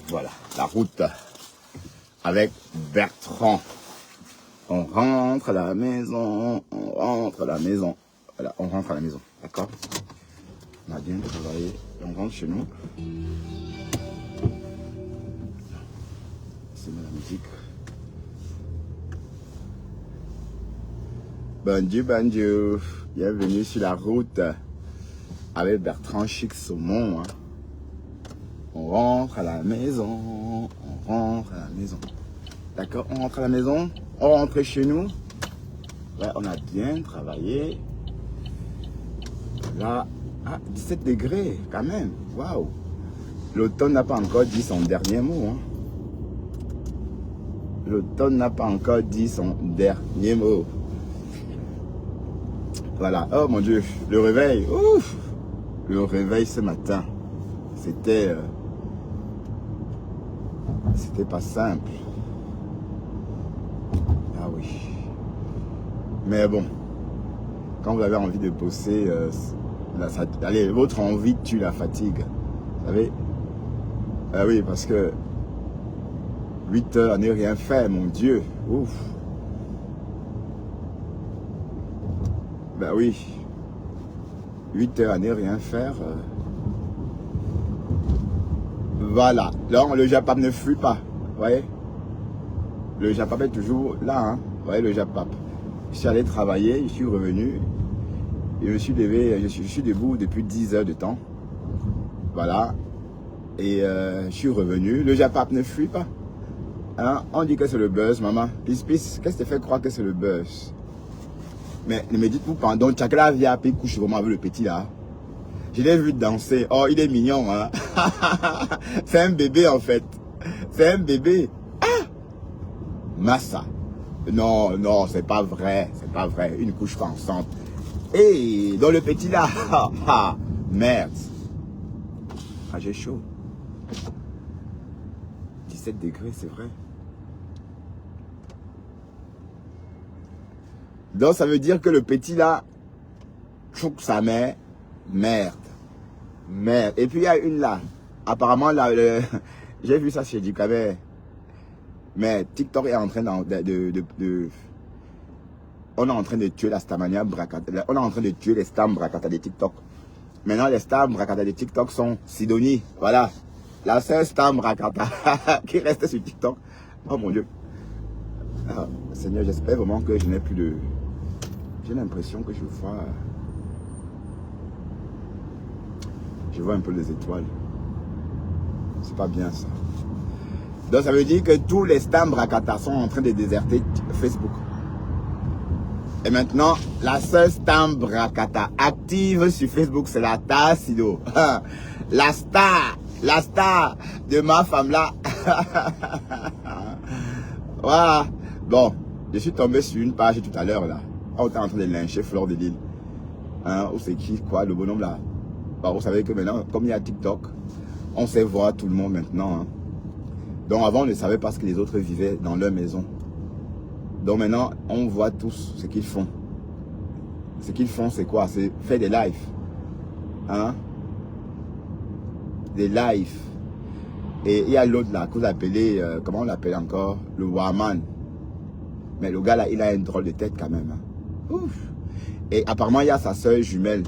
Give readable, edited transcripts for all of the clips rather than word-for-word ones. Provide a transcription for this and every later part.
Voilà, la route avec Bertrand. On rentre à la maison, on rentre à la maison. Voilà, on rentre à la maison, d'accord? On a bien travaillé, on rentre chez nous. C'est la musique. Bonjour, bienvenue sur la route avec Bertrand Chic Saumon. Hein. On rentre à la maison, on rentre à la maison. D'accord, on rentre à la maison, on rentre chez nous. Ouais, on a bien travaillé. Là, 17 degrés quand même, waouh. L'automne n'a pas encore dit son dernier mot. Hein. L'automne n'a pas encore dit son dernier mot. Voilà, oh mon Dieu, le réveil, ouf. Le réveil ce matin, c'était pas simple. Ah oui. Mais bon, quand vous avez envie de bosser, allez, votre envie tue la fatigue. Vous savez? Ah oui, parce que 8 heures à ne rien faire, mon Dieu. Ouf. Ben oui. 8 heures à ne rien faire. Voilà. Donc le Japap ne fuit pas. Vous voyez? Le Japap est toujours là. Hein? Vous voyez le Japap. Je suis allé travailler, je suis revenu. Je me suis levé, je suis debout depuis 10 heures de temps. Voilà. Et je suis revenu. Le Japap ne fuit pas. Hein? On dit que c'est le buzz, maman. Qu'est-ce que te fait croire que c'est le buzz? Mais ne me dites-vous pas, donc Chakra vient puis couche vraiment avec le petit là. Je l'ai vu danser. Oh, il est mignon, hein. C'est un bébé en fait. C'est un bébé. Ah! Massa. Non, non, c'est pas vrai. C'est pas vrai. Une couche pas ensemble. Et dans le petit là. Merde. Ah, j'ai chaud. 17 degrés, c'est vrai. Donc ça veut dire que le petit là, chouk sa mère, merde. Merde. Et puis il y a une là. Apparemment là, j'ai vu ça chez Dikaber. Mais TikTok est en train on est en train de tuer la stamania bracata. On est en train de tuer les stams bracata de TikTok. Maintenant les stams bracata de TikTok sont Sidonie. Voilà. La seule stam bracata qui reste sur TikTok. Oh mon Dieu. Ah, Seigneur, j'espère vraiment que je n'ai plus de... J'ai l'impression que je vois un peu les étoiles. C'est pas bien ça. Donc ça veut dire que tous les stams bracata sont en train de déserter Facebook. Et maintenant, la seule stam bracata active sur Facebook, c'est la Tassido. La star de ma femme là. Voilà. Bon, je suis tombé sur une page tout à l'heure là. On était en train de lyncher Fleur de Lille. Hein, où c'est qui, quoi, le bonhomme là. Bah, vous savez que maintenant, comme il y a TikTok, on sait voir tout le monde maintenant. Hein. Donc avant, on ne savait pas ce que les autres vivaient dans leur maison. Donc maintenant, on voit tous ce qu'ils font. Ce qu'ils font, c'est quoi? C'est faire des lives. Hein? Des lives. Et il y a l'autre là, que vous appelez, comment on l'appelle encore? Le Waman. Mais le gars là, il a une drôle de tête quand même. Hein. Ouf. Et apparemment, il y a sa soeur jumelle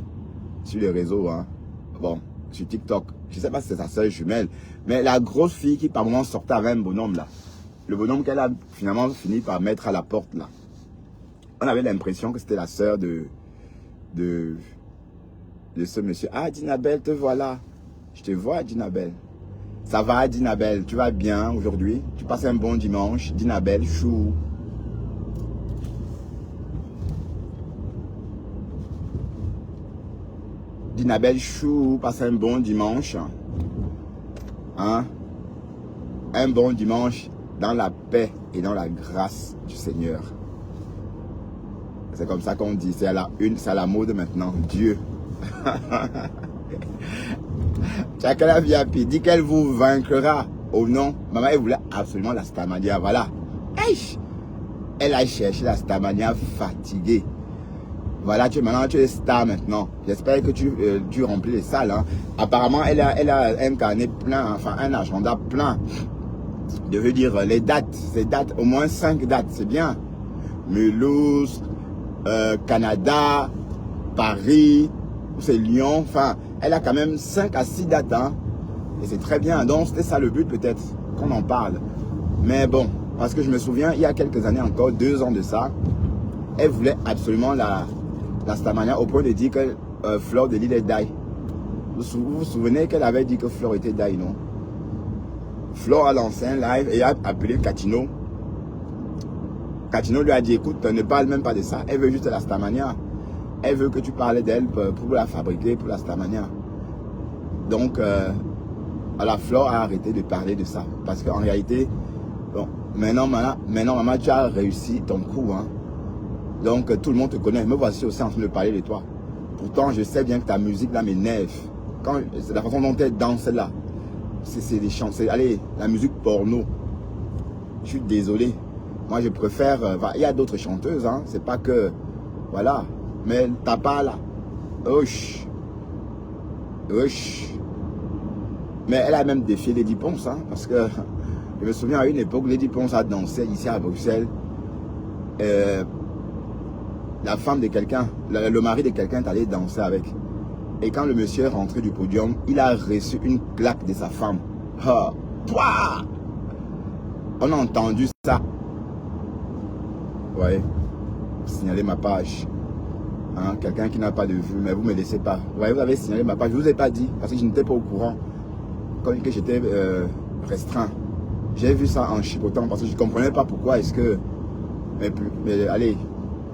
sur les réseaux. Hein. Bon, sur TikTok. Je ne sais pas si c'est sa soeur jumelle. Mais la grosse fille qui par moment sortait avec un bonhomme là. Le bonhomme qu'elle a finalement fini par mettre à la porte là. On avait l'impression que c'était la soeur de ce monsieur. Ah, Dinabel, te voilà. Je te vois, Dinabel. Ça va, Dinabel? Tu vas bien aujourd'hui? Tu passes un bon dimanche? Dinabel, chou. Dinabel chou, passe un bon dimanche. Hein? Un bon dimanche dans la paix et dans la grâce du Seigneur. C'est comme ça qu'on dit. C'est à la mode maintenant. Dieu. Chakra VIP dit qu'elle vous vaincra. Oh non. Maman, elle voulait absolument la stamania. Voilà. Elle a cherché la stamania fatiguée. Voilà, maintenant tu es star maintenant. J'espère que tu remplis les salles. Hein. Apparemment, elle a un carnet plein, enfin un agenda plein. Je veux dire, les dates, ces dates, au moins 5 dates, c'est bien. Mulhouse, Canada, Paris, c'est Lyon, enfin, elle a quand même 5 à 6 dates. Hein. Et c'est très bien. Donc, c'était ça le but peut-être, qu'on en parle. Mais bon, parce que je me souviens, il y a quelques années encore, 2 ans de ça, elle voulait absolument la Starmania au point de dire que Fleur de Lille est die. Vous vous souvenez qu'elle avait dit que Fleur était die, non? Fleur a lancé un live et a appelé Catino. Catino lui a dit, écoute, ne parle même pas de ça. Elle veut juste la Starmania. Elle veut que tu parles d'elle pour la fabriquer, pour la Starmania. Donc, la Fleur a arrêté de parler de ça. Parce qu'en réalité, bon, maintenant, maman, tu as réussi ton coup, hein. Donc, tout le monde te connaît. Me voici aussi en train de parler de toi. Pourtant, je sais bien que ta musique là m'énerve. C'est la façon dont elle danse là. C'est des chants. Allez, la musique porno. Je suis désolé. Moi, je préfère. Il y a d'autres chanteuses, hein. C'est pas que. Voilà. Mais t'as pas là. Osh. Osh. Mais elle a même défié Lady Ponce, hein. Parce que je me souviens à une époque, Lady Ponce a dansé ici à Bruxelles. La femme de quelqu'un, le mari de quelqu'un est allé danser avec. Et quand le monsieur est rentré du podium, il a reçu une claque de sa femme. Ah, toi! On a entendu ça. Ouais. Signalez ma page. Hein, quelqu'un qui n'a pas de vue, mais vous ne me laissez pas. Ouais, vous avez signalé ma page. Je ne vous ai pas dit, parce que je n'étais pas au courant. Comme que j'étais restreint. J'ai vu ça en chipotant, parce que je ne comprenais pas pourquoi est-ce que... Mais allez,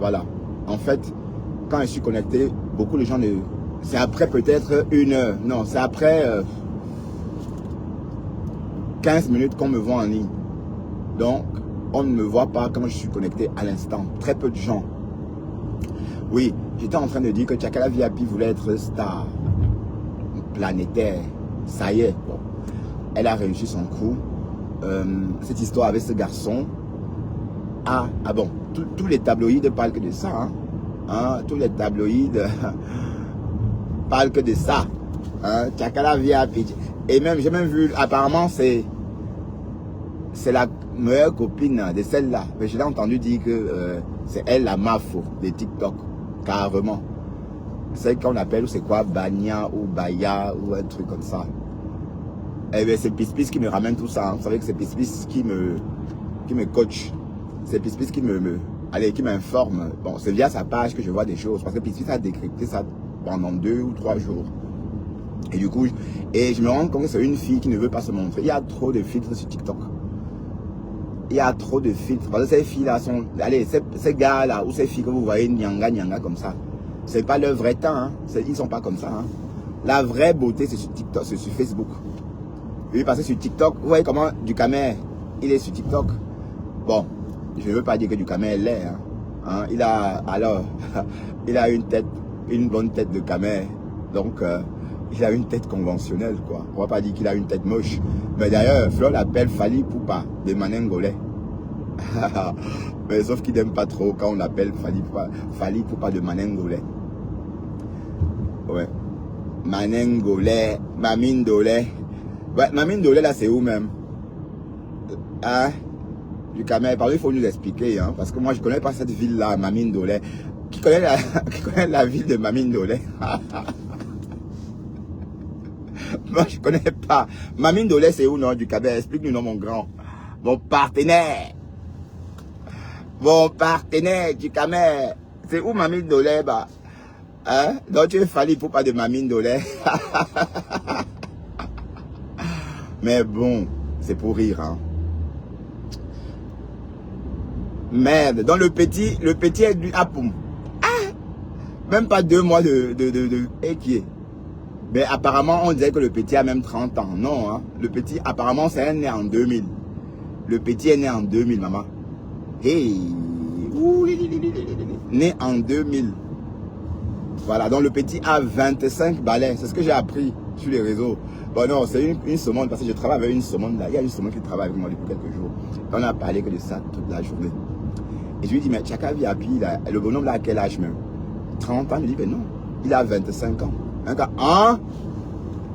voilà. En fait, quand je suis connecté, beaucoup de gens ne... C'est après peut-être 1 heure. Non, c'est après 15 minutes qu'on me voit en ligne. Donc, on ne me voit pas quand je suis connecté à l'instant. Très peu de gens. Oui, j'étais en train de dire que Tchakala VIP voulait être star planétaire. Ça y est. Bon. Elle a réussi son coup. Cette histoire avec ce garçon. Ah bon, tous les tabloïds parlent que de ça. Hein, tous les tabloïds parlent que de ça. Hein, Tchakala VIP. Et même, j'ai même vu, apparemment, c'est la meilleure copine de celle-là. Mais je l'ai entendu dire que c'est elle la mafo de TikTok. Carrément. C'est qu'on appelle, c'est quoi, Bania ou Baya ou un truc comme ça. Et bien, c'est Pispis qui me ramène tout ça. Hein. Vous savez que c'est Pispis qui me coach. C'est Pispis qui qui m'informe. Bon, c'est via sa page que je vois des choses. Parce que Pispis a décrypté ça pendant 2 ou 3 jours. Et du coup, je me rends compte que c'est une fille qui ne veut pas se montrer. Il y a trop de filtres sur TikTok. Il y a trop de filtres. Parce que ces filles-là sont... Allez, ces gars-là, ou ces filles que vous voyez, nyanga comme ça, c'est pas leur vrai temps. Hein. Ils sont pas comme ça. Hein. La vraie beauté, c'est sur TikTok, c'est sur Facebook. Oui, parce que sur TikTok, vous voyez comment Ducamer, il est sur TikTok. Bon, je ne veux pas dire que Ducamer l'est. Hein. Il a, alors, il a une bonne tête de Camer. Donc, il a une tête conventionnelle, quoi. On va pas dire qu'il a une tête moche. Mais d'ailleurs, Fleur l'appelle Fali Poupa de Manengolais. Mais sauf qu'il n'aime pas trop quand on l'appelle Fali Poupa de Manengolais. Ouais. Manengolais, Mamine Dolais. Ouais, Mamine Dolais, là, c'est où même? Hein? Du Camer, pardon, il faut nous expliquer, hein, parce que moi, je ne connais pas cette ville-là, Mamine Dolais. Qui connaît la ville de Mamine Dolais? Moi, je connais pas. Mamine Dolais, c'est où, non, du Camer? Explique-nous, non, mon grand. Mon partenaire. Mon partenaire du Camer. C'est où Mamine Dolais, bah? Hein? Donc, tu es fallu pour pas de Mamine Dolais. Mais bon, c'est pour rire, hein. Merde. Donc, le petit est du Apoum. Ah! Même pas 2 mois et qui est. Mais apparemment, on disait que le petit a même 30 ans. Non, hein. Le petit, apparemment, c'est né en 2000. Le petit est né en 2000, maman. Hey! Né en 2000. Voilà, donc le petit a 25 balais. C'est ce que j'ai appris sur les réseaux. Bon, non, c'est une semonde, parce que je travaille avec une semonde là. Il y a une semonde qui travaille avec moi depuis quelques jours. On a parlé que de ça toute la journée. Et je lui dis, mais Tchaka VIP, le bonhomme là, à quel âge même? 30 ans. Il me dit, mais non, il a 25 ans. Un gars, hein?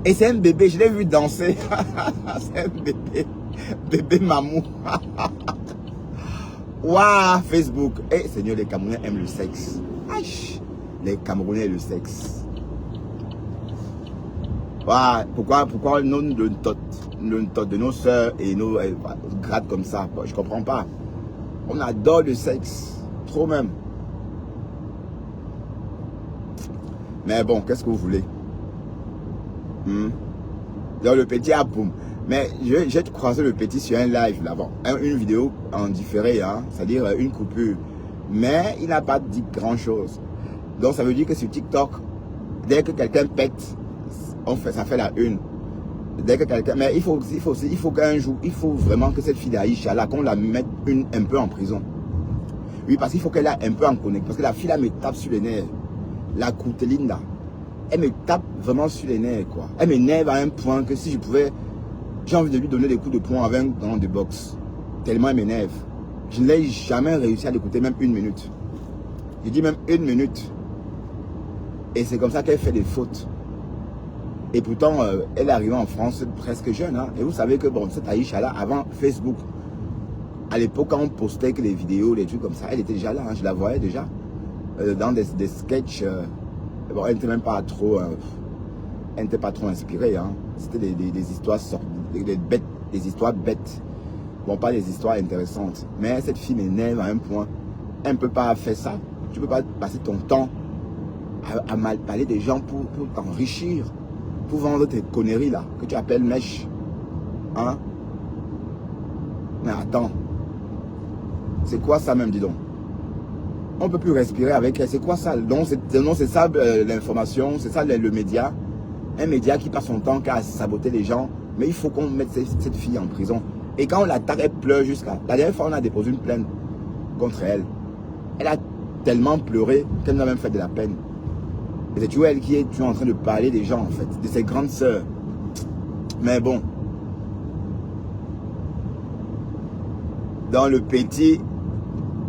Et c'est un bébé, je l'ai vu danser. C'est un bébé. Bébé mamou. Waouh, Facebook. Eh, Seigneur, les Camerounais aiment le sexe. Aïe, les Camerounais aiment le sexe. Waouh, pourquoi nos de nos soeurs et nos grades comme ça? Je comprends pas. On adore le sexe. Trop même. Mais bon, qu'est-ce que vous voulez? Donc le petit a boum. Mais j'ai croisé le petit sur un live là-bas. Une vidéo en différé, hein, c'est-à-dire une coupure. Mais il n'a pas dit grand-chose. Donc ça veut dire que sur TikTok, dès que quelqu'un pète, ça fait la une. Dès que quelqu'un... Mais il faut qu'un jour, il faut vraiment que cette fille d'Aïcha là, qu'on la mette un peu en prison. Oui, parce qu'il faut qu'elle ait un peu en connexion. Parce que la fille là me tape sur les nerfs. La Courteline là. Elle me tape vraiment sur les nerfs, quoi. Elle m'énerve à un point que si je pouvais... J'ai envie de lui donner des coups de poing avec un gant de boxe. Tellement elle m'énerve. Je n'ai jamais réussi à l'écouter même une minute. Je dis même une minute. Et c'est comme ça qu'elle fait des fautes. Et pourtant, elle est arrivée en France presque jeune. Hein. Et vous savez que, bon, cette Aïcha là, avant Facebook, à l'époque, quand on postait que les vidéos, les trucs comme ça, elle était déjà là. Hein, je la voyais déjà. Dans des sketchs. Bon, elle n'était même pas trop... elle n'était pas trop inspirée. Hein. C'était des histoires des histoires bêtes. Bon, pas des histoires intéressantes. Mais cette fille m'énerve à un point. Elle ne peut pas faire ça. Tu ne peux pas passer ton temps à mal parler des gens pour t'enrichir. Pour vendre tes conneries là, que tu appelles mèche. Hein? Mais attends. C'est quoi ça même, dis donc? On ne peut plus respirer avec elle. C'est quoi ça? Donc c'est ça l'information, c'est ça le média. Un média qui passe son temps qu'à saboter les gens. Mais il faut qu'on mette cette fille en prison. Et quand on l'attaque, elle pleure jusqu'à... La dernière fois, on a déposé une plainte contre elle. Elle a tellement pleuré qu'elle nous a même fait de la peine. Et c'est toujours elle qui est toujours en train de parler des gens, en fait. De ses grandes sœurs. Mais bon. Dans le petit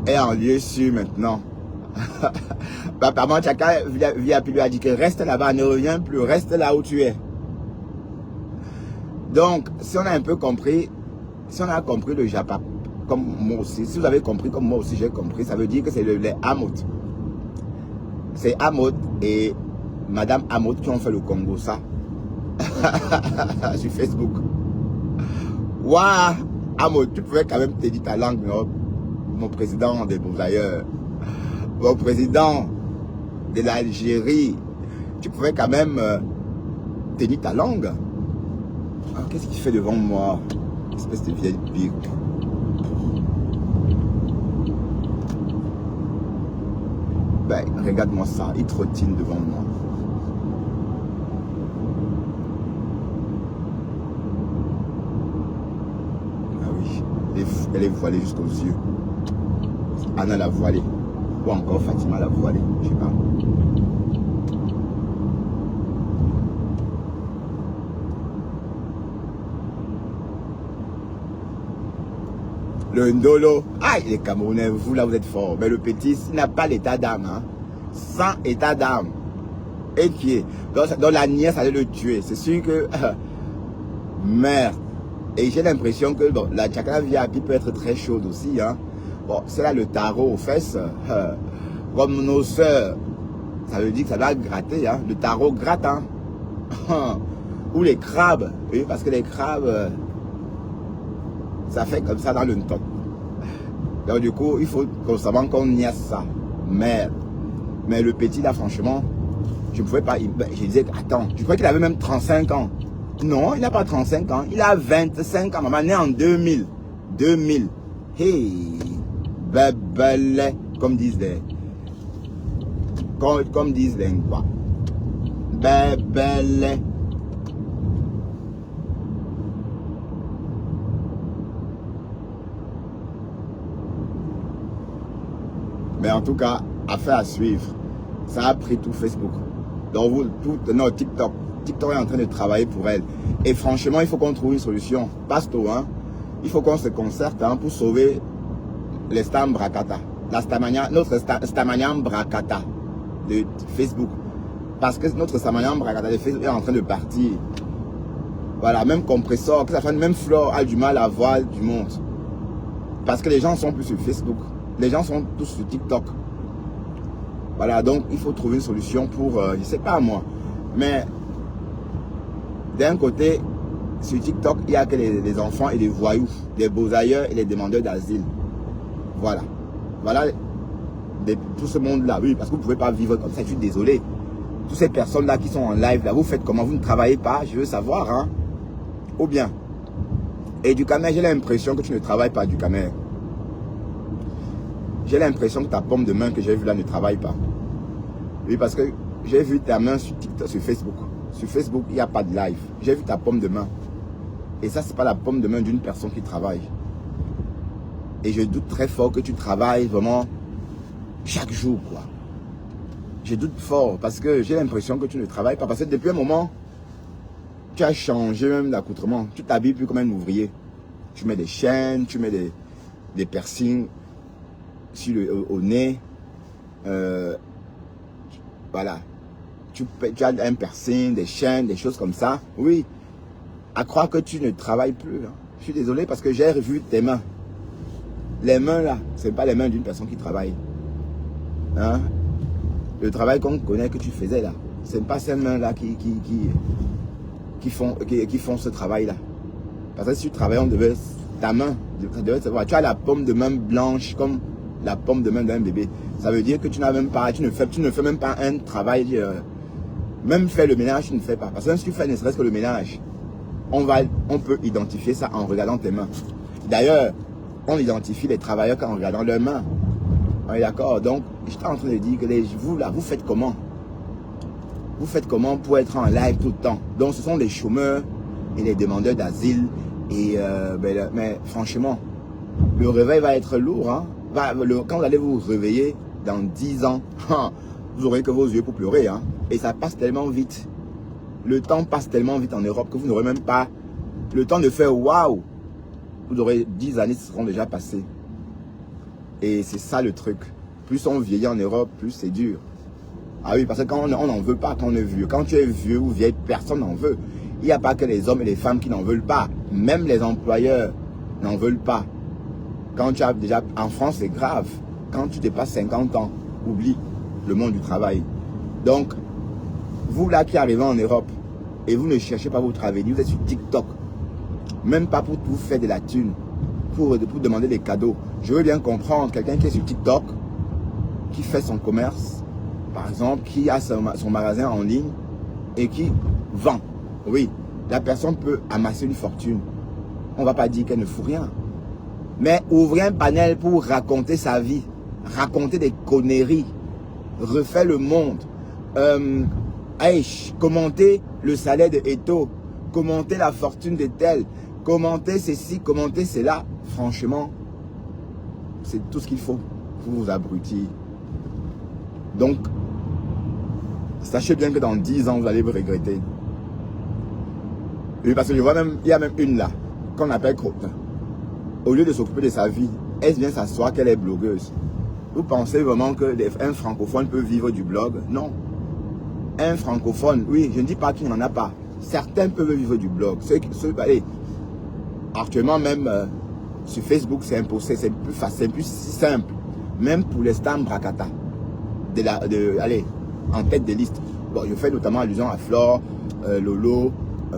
est en lieu sûr maintenant. Papa Chaka lui a dit que reste là-bas, ne reviens plus, reste là où tu es. Donc, si on a un peu compris, si on a compris le Japap, comme moi aussi, si vous avez compris comme moi aussi j'ai compris, ça veut dire que c'est les Hamout. C'est Hamout et Madame Hamout qui ont fait le Congo, ça. Sur Facebook. Waouh, Hamout, tu pouvais quand même te dire ta langue, non? Mon président des Beaux-Ailleurs, mon président de l'Algérie, tu pouvais quand même tenir ta langue. Ah, qu'est-ce qu'il fait devant moi? Espèce de vieille pique. Ben, regarde-moi ça, il trottine devant moi. Ah oui, elle est voilée jusqu'aux yeux. Anna l'a voilée. Ou encore Fatima l'a voilée, je sais pas. Le Ndolo, ah, les Camerounais, vous là vous êtes forts. Mais le petit, il n'a pas l'état d'âme. Hein. Sans état d'âme. Et qui est. Donc la nièce allait le tuer. C'est sûr que. Merde. Et j'ai l'impression que bon, la Chakra VIP peut être très chaude aussi. Hein. Bon, c'est là le tarot aux fesses. Comme nos soeurs. Ça veut dire que ça va gratter. Hein. Le tarot gratte. Hein. Ou les crabes. Oui, parce que les crabes. Ça fait comme ça dans le top. Donc du coup, il faut constamment qu'on niaise ça. Merde. Mais le petit là, franchement, je ne pouvais pas... Je disais, attends, je croyais qu'il avait même 35 ans. Non, il n'a pas 35 ans. Il a 25 ans. Maman, né en 2000. 2000. Hey, bébé, comme disent les... Comme disent les quoi. Bébé. Mais en tout cas, affaire à suivre. Ça a pris tout Facebook. Donc, non, TikTok. TikTok est en train de travailler pour elle. Et franchement, il faut qu'on trouve une solution. Pasto, hein. Il faut qu'on se concerte hein, pour sauver les Stam Brakata. Notre Stamanian Brakata. de Facebook. Parce que notre Samayam Bragada de Facebook est en train de partir. Voilà, même Compressor, même Flore a du mal à voir du monde. Parce que les gens sont plus sur Facebook. Les gens sont tous sur TikTok. Voilà, donc il faut trouver une solution pour, je ne sais pas moi. Mais d'un côté, sur TikTok, il n'y a que les enfants et les voyous, les beaux ailleurs et les demandeurs d'asile. Voilà. Voilà tout ce monde-là. Oui, parce que vous ne pouvez pas vivre comme ça, je suis désolé. Toutes ces personnes-là qui sont en live, là, vous faites comment? Vous ne travaillez pas? Je veux savoir, hein. Ou bien. Et du Camer, j'ai l'impression que tu ne travailles pas, du Camer. J'ai l'impression que ta pomme de main que j'ai vue là ne travaille pas. Oui, parce que j'ai vu ta main sur TikTok, sur Facebook. Sur Facebook, il n'y a pas de live. J'ai vu ta pomme de main. Et ça, c'est pas la pomme de main d'une personne qui travaille. Et je doute très fort que tu travailles vraiment chaque jour, quoi. Je doute fort parce que j'ai l'impression que tu ne travailles pas. Parce que depuis un moment, tu as changé même d'accoutrement. Tu t'habilles plus comme un ouvrier. Tu mets des chaînes, tu mets des piercings sur au nez. Voilà. Tu as un piercing, des chaînes, des choses comme ça. Oui. À croire que tu ne travailles plus. Hein. Je suis désolé parce que j'ai revu tes mains. Les mains là, ce n'est pas les mains d'une personne qui travaille. Hein? Le travail qu'on connaît que tu faisais là, ce n'est pas ces mains là qui font ce travail là. Parce que si tu travailles, on devait, ta main, tu as la pomme de main blanche comme la pomme de main d'un bébé. Ça veut dire que tu n'as même pas, tu ne fais même pas un travail, même faire le ménage, tu ne fais pas. Parce que si tu fais ne serait-ce que le ménage, on peut identifier ça en regardant tes mains. D'ailleurs, on identifie les travailleurs qu'en regardant leurs mains. On est d'accord? Donc, j'étais en train de dire que vous là, vous faites comment? Vous faites comment pour être en live tout le temps? Donc, ce sont les chômeurs et les demandeurs d'asile. Et mais franchement, le réveil va être lourd. Hein? Quand vous allez vous réveiller dans 10 ans, vous aurez que vos yeux pour pleurer. Hein? Et ça passe tellement vite. Le temps passe tellement vite en Europe que vous n'aurez même pas le temps de faire waouh. Vous aurez 10 années qui seront déjà passées. Et c'est ça le truc. Plus on vieillit en Europe, plus c'est dur. Ah oui, parce que quand on n'en veut pas, quand on est vieux. Quand tu es vieux ou vieille, personne n'en veut. Il n'y a pas que les hommes et les femmes qui n'en veulent pas. Même les employeurs n'en veulent pas. Quand tu as déjà... En France, c'est grave. Quand tu dépasses 50 ans, oublie le monde du travail. Donc, vous là qui arrivez en Europe et vous ne cherchez pas votre avenir, vous êtes sur TikTok. Même pas pour vous faire de la thune. Pour demander des cadeaux. Je veux bien comprendre quelqu'un qui est sur TikTok, qui fait son commerce, par exemple, qui a son magasin en ligne et qui vend. Oui, la personne peut amasser une fortune. On ne va pas dire qu'elle ne fout rien. Mais ouvrir un panel pour raconter sa vie, raconter des conneries, refaire le monde, commenter le salaire de Eto, commenter la fortune de tel, commenter ceci, commenter cela. Franchement, c'est tout ce qu'il faut pour vous abrutir. Donc, sachez bien que dans 10 ans, vous allez vous regretter. Oui, parce que je vois même, il y a même une là, qu'on appelle Crotin. Au lieu de s'occuper de sa vie, elle vient s'asseoir qu'elle est blogueuse. Vous pensez vraiment qu'un francophone peut vivre du blog? Non. Un francophone, oui, je ne dis pas qu'il n'en a pas. Certains peuvent vivre du blog. Allez, actuellement même sur Facebook, c'est impossible, c'est plus facile, plus simple. Même pour les Stam Bracata, allez, en tête de liste. Bon, je fais notamment allusion à Flore, Lolo,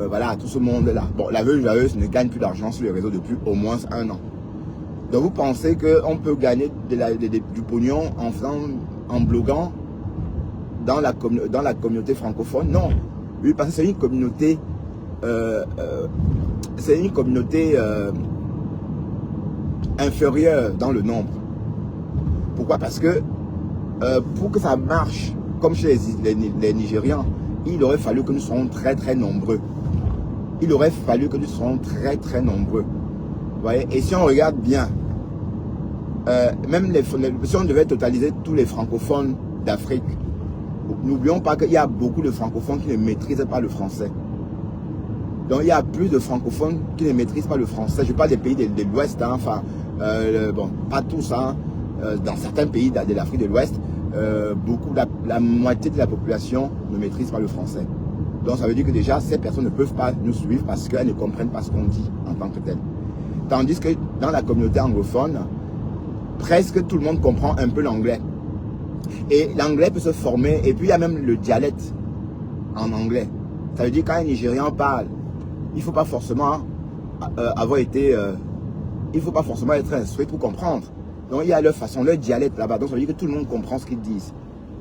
voilà, tout ce monde-là. Bon, la veuve ne gagne plus d'argent sur les réseaux depuis au moins 1 an. Donc vous pensez qu'on peut gagner du pognon en bloguant dans la communauté francophone? Non. Oui, parce que c'est une communauté inférieure dans le nombre. Pourquoi? Parce que pour que ça marche comme chez les Nigérians, il aurait fallu que nous soyons très très nombreux. Il aurait fallu que nous soyons très très nombreux. Vous voyez? Et si on regarde bien, même si on devait totaliser tous les francophones d'Afrique, n'oublions pas qu'il y a beaucoup de francophones qui ne maîtrisent pas le français. Donc il y a plus de francophones qui ne maîtrisent pas le français. Je parle des pays de l'Ouest, hein, enfin, bon, pas tous, hein, dans certains pays de l'Afrique de l'Ouest, la moitié de la population ne maîtrise pas le français. Donc ça veut dire que déjà, ces personnes ne peuvent pas nous suivre parce qu'elles ne comprennent pas ce qu'on dit en tant que tel. Tandis que dans la communauté anglophone, presque tout le monde comprend un peu l'anglais. Et l'anglais peut se former, et puis il y a même le dialecte en anglais. Ça veut dire quand un Nigérian parle, il ne faut pas forcément il faut pas forcément être instruit pour comprendre. Donc il y a leur façon, leur dialecte là-bas. Donc ça veut dire que tout le monde comprend ce qu'ils disent.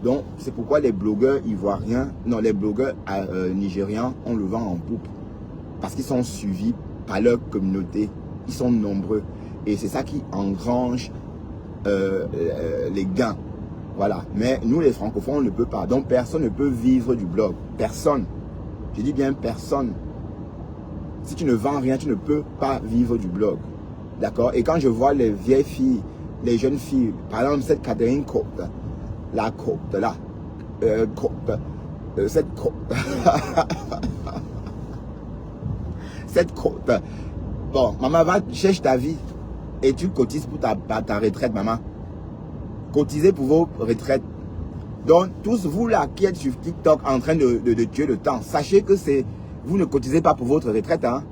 Donc c'est pourquoi les blogueurs ivoiriens, non les blogueurs nigérians, on le vend en poupe. Parce qu'ils sont suivis par leur communauté. Ils sont nombreux. Et c'est ça qui engrange les gains. Voilà. Mais nous les francophones, on ne peut pas. Donc personne ne peut vivre du blog. Personne. Je dis bien personne. Si tu ne vends rien, tu ne peux pas vivre du blog. D'accord? Et quand je vois les vieilles filles, les jeunes filles, par exemple cette Catherine Côte, la Côte là, cette Côte, cette Côte. Bon, maman, va chercher ta vie et tu cotises pour ta retraite, maman. Cotisez pour vos retraites. Donc, tous vous là qui êtes sur TikTok en train de tuer le temps, sachez que vous ne cotisez pas pour votre retraite. Hein.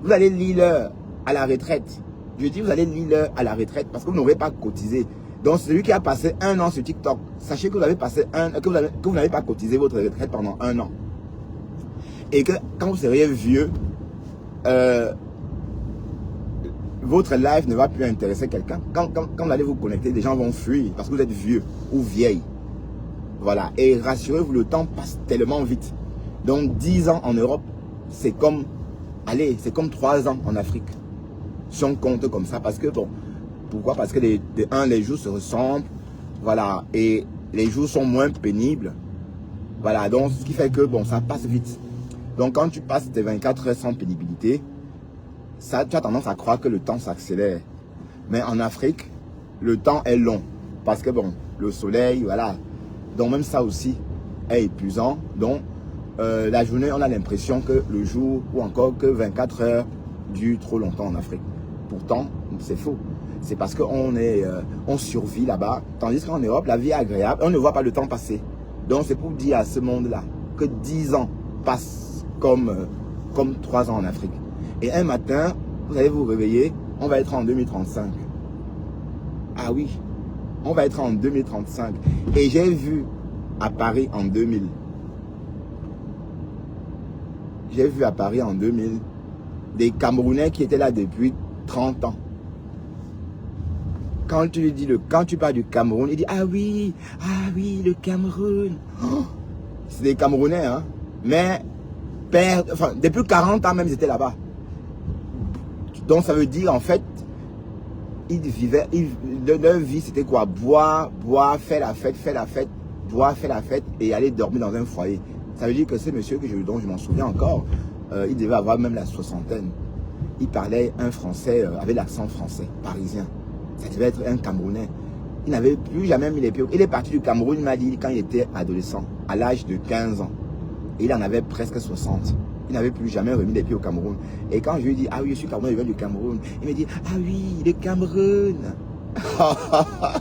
Vous allez lire à la retraite. Je dis vous allez lire à la retraite parce que vous n'aurez pas cotisé. Donc, celui qui a passé 1 an sur TikTok, sachez que vous avez passé que vous n'avez pas cotisé votre retraite pendant 1 an. Et que quand vous serez vieux, votre live ne va plus intéresser quelqu'un. Quand vous allez vous connecter, les gens vont fuir parce que vous êtes vieux ou vieille. Voilà. Et rassurez-vous, le temps passe tellement vite. Donc 10 ans en Europe, c'est comme, allez, c'est comme 3 ans en Afrique. Si on compte comme ça, parce que bon, pourquoi? Parce que les jours se ressemblent, voilà, et les jours sont moins pénibles. Voilà, donc ce qui fait que bon, ça passe vite. Donc quand tu passes tes 24 heures sans pénibilité, ça, tu as tendance à croire que le temps s'accélère. Mais en Afrique, le temps est long. Parce que bon, le soleil, voilà. Donc même ça aussi est épuisant. Donc la journée, on a l'impression que le jour ou encore que 24 heures dure trop longtemps en Afrique. Pourtant, c'est faux. C'est parce qu'on on survit là-bas. Tandis qu'en Europe, la vie est agréable. On ne voit pas le temps passer. Donc c'est pour dire à ce monde-là que 10 ans passent comme 3 ans en Afrique. Et un matin, vous allez vous réveiller, on va être en 2035. Ah oui, on va être en 2035. Et j'ai vu à Paris en 2000. J'ai vu à Paris en 2000 des Camerounais qui étaient là depuis 30 ans. Quand tu lui dis quand tu parles du Cameroun, il dit ah oui, le Cameroun. Oh, c'est des Camerounais, hein. Mais depuis 40 ans même, ils étaient là-bas. Donc ça veut dire en fait, ils vivaient, leur vie c'était quoi? Boire, faire la fête, boire, faire la fête et aller dormir dans un foyer. Ça veut dire que ce monsieur dont je m'en souviens encore, il devait avoir même la soixantaine. Il parlait un français avec l'accent français, parisien. Ça devait être un Camerounais. Il n'avait plus jamais mis les pieds. Il est parti du Cameroun, il m'a dit, quand il était adolescent, à l'âge de 15 ans. Et il en avait presque 60. Il n'avait plus jamais remis les pieds au Cameroun. Et quand je lui ai dit, ah oui, je suis Camerounais, je viens du Cameroun, il me dit, ah oui, le Cameroun.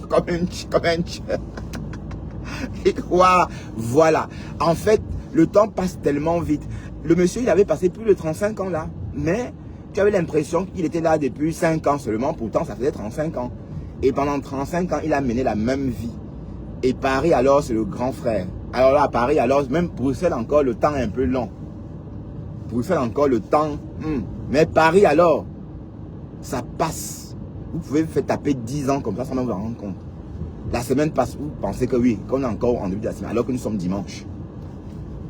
comme un Et quoi? Voilà. En fait, le temps passe tellement vite. Le monsieur, il avait passé plus de 35 ans là. Mais tu avais l'impression qu'il était là depuis 5 ans seulement. Pourtant, ça faisait 35 ans. Et pendant 35 ans, il a mené la même vie. Et Paris, alors, c'est le grand frère. Alors là, à Paris, alors, même Bruxelles, encore, le temps est un peu long. Bruxelles, encore, le temps. Mais Paris, alors, ça passe. Vous pouvez vous faire taper 10 ans comme ça sans même vous en rendre compte. La semaine passe, vous pensez que oui, qu'on est encore en début de la semaine, alors que nous sommes dimanche.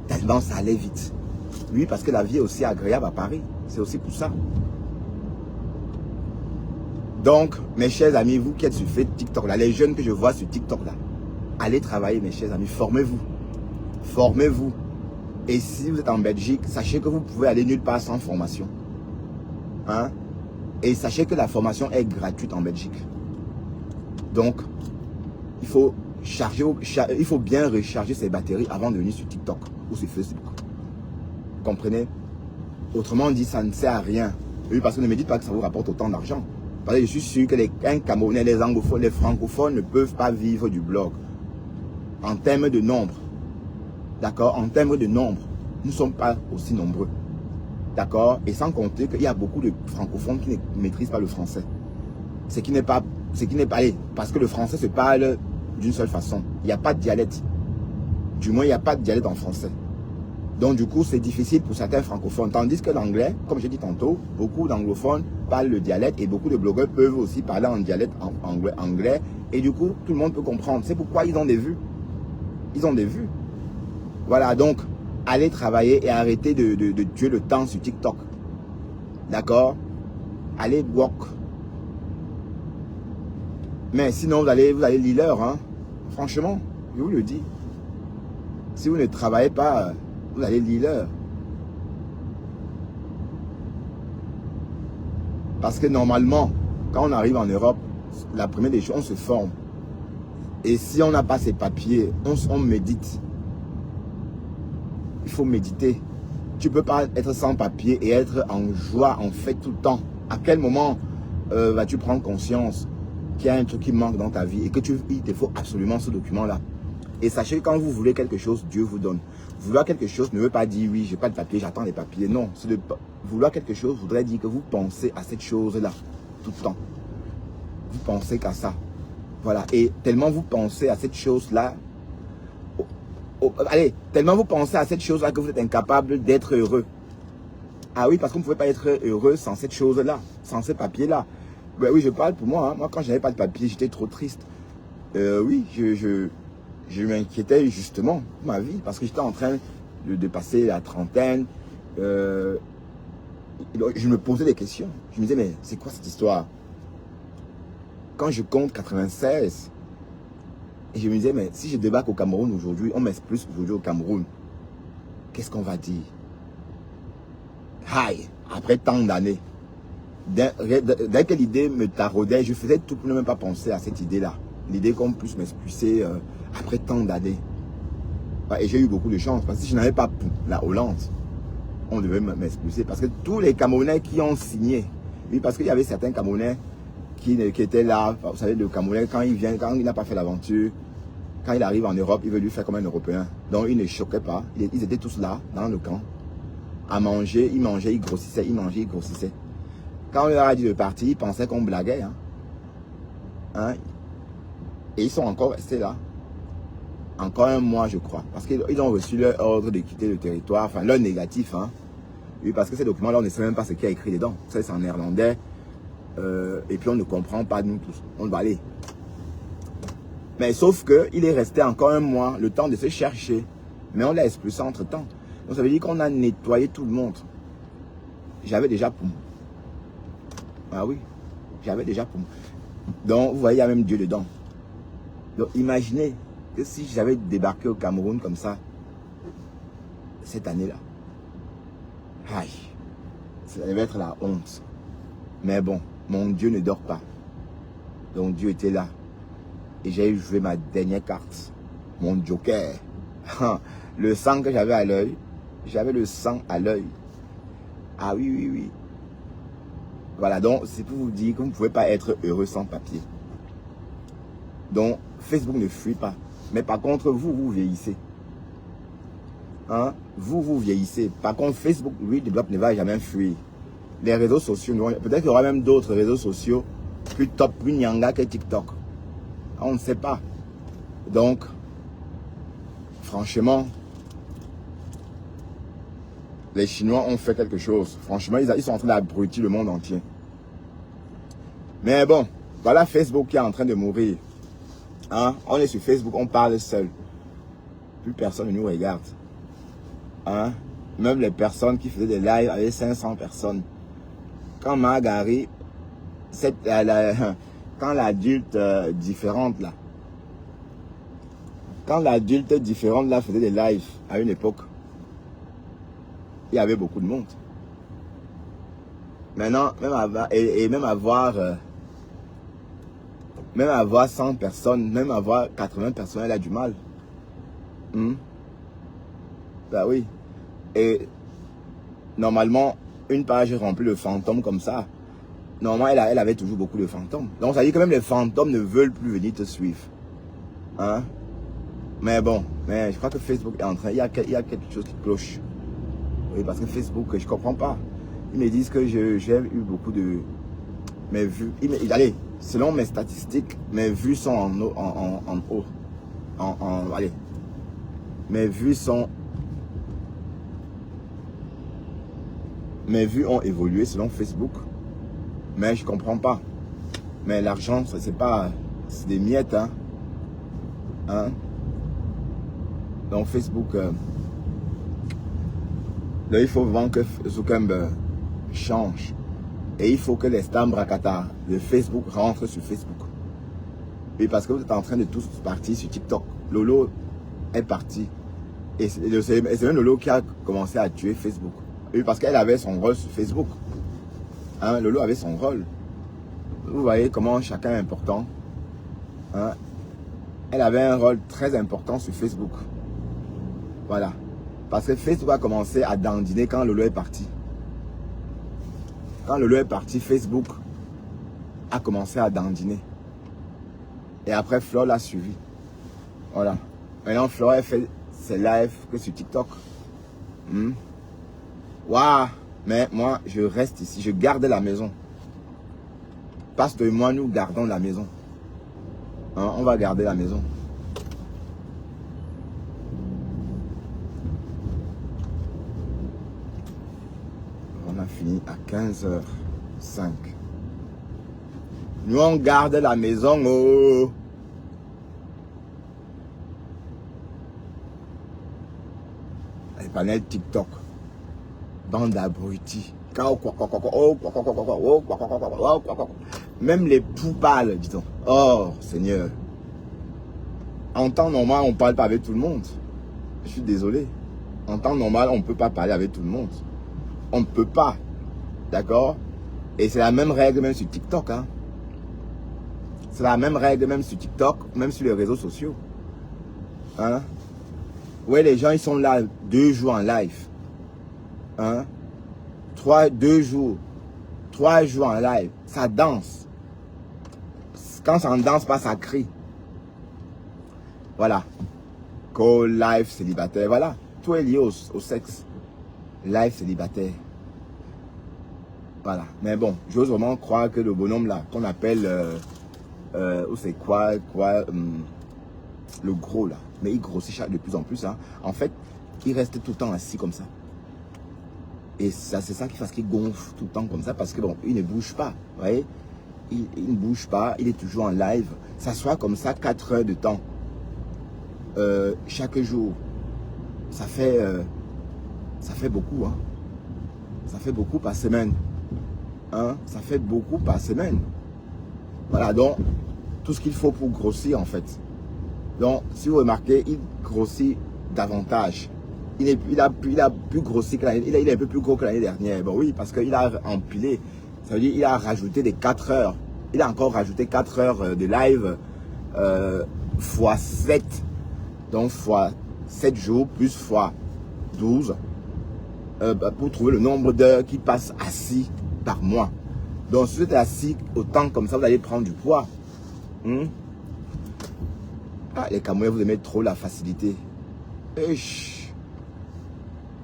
Tellement ça allait vite. Oui, parce que la vie est aussi agréable à Paris. C'est aussi pour ça. Donc, mes chers amis, vous qui êtes sur TikTok là, les jeunes que je vois sur TikTok là, allez travailler, mes chers amis, formez-vous. Formez-vous. Et si vous êtes en Belgique, sachez que vous pouvez aller nulle part sans formation. Hein? Et sachez que la formation est gratuite en Belgique. Donc, il faut bien recharger ses batteries avant de venir sur TikTok ou sur Facebook. Comprenez? Autrement dit, ça ne sert à rien. Oui, parce que ne me dites pas que ça vous rapporte autant d'argent. Parce que je suis sûr que les Camerounais, les anglophones, les francophones ne peuvent pas vivre du blog. en termes de nombre. D'accord? En termes de nombre, nous ne sommes pas aussi nombreux. D'accord? Et sans compter qu'il y a beaucoup de francophones qui ne maîtrisent pas le français. Ce qui n'est pas, allez, parce que le français se parle d'une seule façon. Il n'y a pas de dialecte. Du moins, il n'y a pas de dialecte en français. Donc, du coup, c'est difficile pour certains francophones. Tandis que l'anglais, comme j'ai dit tantôt, beaucoup d'anglophones parlent le dialecte et beaucoup de blogueurs peuvent aussi parler en dialecte anglais. Et du coup, tout le monde peut comprendre. C'est pourquoi ils ont des vues. Ils ont des vues. Voilà, donc, allez travailler et arrêtez de tuer le temps sur TikTok. D'accord? Allez work. Mais sinon, vous allez lire l'heure, hein. Franchement, je vous le dis. Si vous ne travaillez pas, vous allez lire l'heure. Parce que normalement, quand on arrive en Europe, la première des choses, on se forme. Et si on n'a pas ces papiers, on médite. Il faut méditer. Tu ne peux pas être sans papier et être en joie, en fête tout le temps. À quel moment vas-tu prendre conscience qu'il y a un truc qui manque dans ta vie et que il te faut absolument ce document-là? Et sachez que quand vous voulez quelque chose, Dieu vous donne. Vouloir quelque chose ne veut pas dire oui, j'ai pas de papier, j'attends les papiers. Non, vouloir quelque chose voudrait dire que vous pensez à cette chose-là tout le temps. Vous pensez qu'à ça. Voilà. Et tellement vous pensez à cette chose-là, allez, tellement vous pensez à cette chose-là que vous êtes incapable d'être heureux. Ah oui, parce qu'on ne pouvait pas être heureux sans cette chose-là, sans ces papiers-là. Ben oui, je parle pour moi. Hein. Moi, quand je n'avais pas de papier, j'étais trop triste. Oui, je m'inquiétais justement pour ma vie parce que j'étais en train de passer la trentaine. Je me posais des questions. Je me disais, mais c'est quoi cette histoire? Quand je compte 96, et je me disais, mais si je débarque au Cameroun aujourd'hui, on m'expulse aujourd'hui au Cameroun, qu'est-ce qu'on va dire? Aïe, après tant d'années. Dès que l'idée me taraudait, je faisais tout pour ne même pas penser à cette idée-là. L'idée qu'on puisse m'expulser après tant d'années. Et j'ai eu beaucoup de chance, parce que si je n'avais pas la Hollande, on devait m'expulser. Parce que tous les Camerounais qui ont signé, oui, parce qu'il y avait certains Camerounais qui étaient là, vous savez, le Camerounais, quand il vient, quand il n'a pas fait l'aventure, quand il arrive en Europe, il veut lui faire comme un Européen. Donc il ne choquait pas. Ils étaient tous là, dans le camp, à manger, ils mangeaient, ils grossissaient, ils mangeaient, ils grossissaient. Quand on leur a dit de partir, ils pensaient qu'on blaguait. Hein? Et ils sont encore restés là. Encore un mois, je crois. Parce qu'ils ont reçu leur ordre de quitter le territoire, enfin leur négatif. Hein? Oui, parce que ces documents-là, on ne sait même pas ce qu'il y a écrit dedans. Ça, c'est en néerlandais. Et puis on ne comprend pas nous tous. On va aller. Mais sauf qu'il est resté encore un mois, le temps de se chercher. Mais on l'a expulsé entre-temps. Donc ça veut dire qu'on a nettoyé tout le monde. J'avais déjà pour moi. Ah oui, j'avais déjà pour moi. Donc vous voyez, il y a même Dieu dedans. Donc imaginez que si j'avais débarqué au Cameroun comme ça, cette année-là, aïe, ça devait être la honte. Mais bon, mon Dieu ne dort pas. Donc Dieu était là. Et j'ai joué ma dernière carte. Mon joker. Le sang que j'avais à l'œil. J'avais le sang à l'œil. Ah oui, oui, oui. Voilà, donc c'est pour vous dire que vous ne pouvez pas être heureux sans papier. Donc Facebook ne fuit pas. Mais par contre, vous vieillissez. Hein? Vous vieillissez. Par contre, Facebook, lui, ne va jamais fuir. Les réseaux sociaux, peut-être qu'il y aura même d'autres réseaux sociaux plus top, plus nyanga que TikTok. On ne sait pas. Donc, franchement, les Chinois ont fait quelque chose. Franchement, ils sont en train d'abrutir le monde entier. Mais bon, voilà Facebook qui est en train de mourir. Hein? On est sur Facebook, on parle seul. Plus personne ne nous regarde. Hein? Même les personnes qui faisaient des lives avec 500 personnes. Quand Margari, quand l'adulte différente là, faisait des lives à une époque, il y avait beaucoup de monde. Maintenant, même avoir 100 personnes, même avoir 80 personnes, elle a du mal. Bah oui. Et normalement, une page remplie de fantômes comme ça, normalement, elle avait toujours beaucoup de fantômes. Donc, ça dit que même les fantômes ne veulent plus venir te suivre. Hein? Mais bon, mais je crois que Facebook est en train, il y a quelque chose qui cloche. Oui, parce que Facebook, je comprends pas. Ils me disent que j'ai eu beaucoup de... Mes vues, allez, selon mes statistiques, mes vues sont en haut. Allez, mes vues ont évolué selon Facebook. Mais je comprends pas. Mais l'argent, c'est pas... C'est des miettes, hein. Donc Facebook... là, il faut vraiment que Zuckerberg change. Et il faut que les Stambrakata de Facebook rentrent sur Facebook. Oui, parce que vous êtes en train de tous partir sur TikTok. Lolo est parti. Et c'est même Lolo qui a commencé à tuer Facebook. Oui, parce qu'elle avait son rôle sur Facebook. Lolo avait son rôle. Vous voyez comment chacun est important. Elle avait un rôle très important sur Facebook. Voilà. Parce que Facebook a commencé à dandiner quand Lolo est parti. Quand Lolo est parti, Facebook a commencé à dandiner. Et après, Flore l'a suivi. Voilà. Maintenant, Flore a fait ses lives que sur TikTok. Waouh! Mais moi, je reste ici. Je garde la maison. Parce que moi, nous gardons la maison. On va garder la maison. On a fini à 15h05. Nous, on garde la maison. Oh. Les panels TikTok. Bande d'abrutis. Même les poux parlent, dis-donc. Oh, Seigneur. En temps normal, on ne parle pas avec tout le monde. Je suis désolé. En temps normal, on ne peut pas parler avec tout le monde. On ne peut pas. D'accord? Et c'est la même règle même sur TikTok. C'est la même règle même sur TikTok, même sur les réseaux sociaux. Ouais, les gens, ils sont là 2 jours en live. 2 jours. 3 jours en live. Ça danse. Quand ça ne danse pas, ça crie. Voilà. Call, live, célibataire. Voilà. Tout est lié au sexe. Live, célibataire. Voilà. Mais bon, j'ose vraiment croire que le bonhomme là, qu'on appelle... c'est quoi le gros là. Mais il grossit de plus en plus. En fait, il reste tout le temps assis comme ça. Et c'est ça qui fait qu'il gonfle tout le temps comme ça. Parce que bon, il ne bouge pas. Vous voyez, il ne bouge pas. Il est toujours en live. S'assoit comme ça 4 heures de temps. Chaque jour. Ça fait beaucoup. Ça fait beaucoup par semaine. Ça fait beaucoup par semaine. Voilà, donc, tout ce qu'il faut pour grossir, en fait. Donc, si vous remarquez, il grossit davantage. Il a plus grossi que l'année, il est un peu plus gros que l'année dernière. Bon, oui, parce qu'il a empilé. Ça veut dire qu'il a rajouté des 4 heures. Il a encore rajouté 4 heures de live fois 7. Donc, fois 7 jours plus fois 12. Pour trouver le nombre d'heures qui passe assis par mois. Donc, si vous êtes assis autant comme ça, vous allez prendre du poids. Les Camerounais, vous aimez trop la facilité.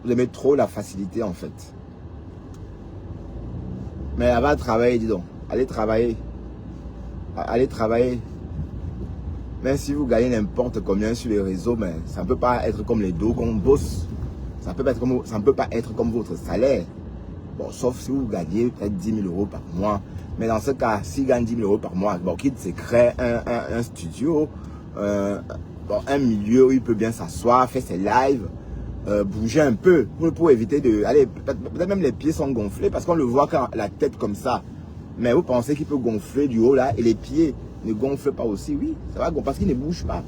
Vous aimez trop la facilité, en fait. Mais elle va travailler, dis donc. Allez travailler. Allez travailler. Même si vous gagnez n'importe combien sur les réseaux, mais ça ne peut pas être comme les dos qu'on bosse. Ça ne peut pas être comme votre salaire. Bon, sauf si vous gagnez peut-être 10 000 euros par mois. Mais dans ce cas, s'il gagne 10 000 euros par mois, bon, qu'il se crée un studio, un milieu où il peut bien s'asseoir, faire ses lives, bouger un peu pour éviter de... Allez, peut-être même les pieds sont gonflés parce qu'on le voit quand la tête comme ça. Mais vous pensez qu'il peut gonfler du haut là et les pieds ne gonflent pas aussi? Oui, ça va gonfler parce qu'il ne bouge pas.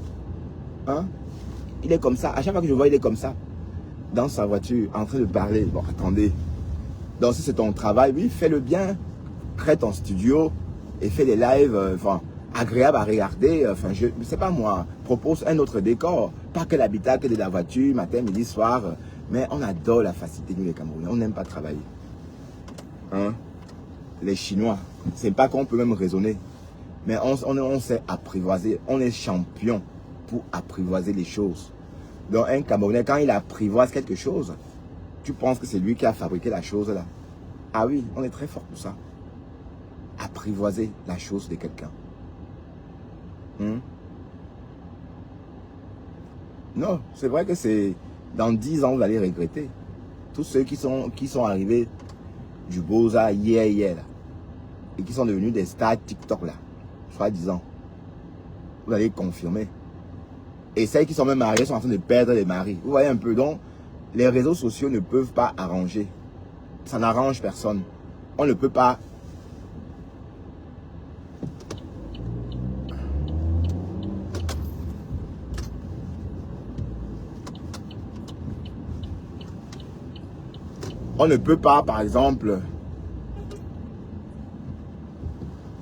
Il est comme ça. À chaque fois que je vois, il est comme ça. Dans sa voiture, en train de parler. Bon, attendez. Donc si c'est ton travail, oui, fais-le bien. Crée ton studio et fais des lives agréables à regarder. Je ne sais pas moi, propose un autre décor. Pas que l'habitat, que de la voiture, matin, midi, soir. Mais on adore la facilité, nous les Camerounais. On n'aime pas travailler. Les Chinois, c'est pas qu'on peut même raisonner. Mais on s'est apprivoisé. On est champion. pour apprivoiser les choses. Donc un Camerounais, quand il apprivoise quelque chose, tu penses que c'est lui qui a fabriqué la chose là. Ah oui, on est très fort pour ça. Apprivoiser la chose de quelqu'un. Non, c'est vrai que c'est dans 10 ans, vous allez regretter. Tous ceux qui sont arrivés du Beaux-Arts hier là, et qui sont devenus des stars TikTok là, soi-disant, vous allez confirmer. Et celles qui sont même mariées sont en train de perdre les maris. Vous voyez un peu, donc les réseaux sociaux ne peuvent pas arranger. Ça n'arrange personne. On ne peut pas. On ne peut pas, par exemple,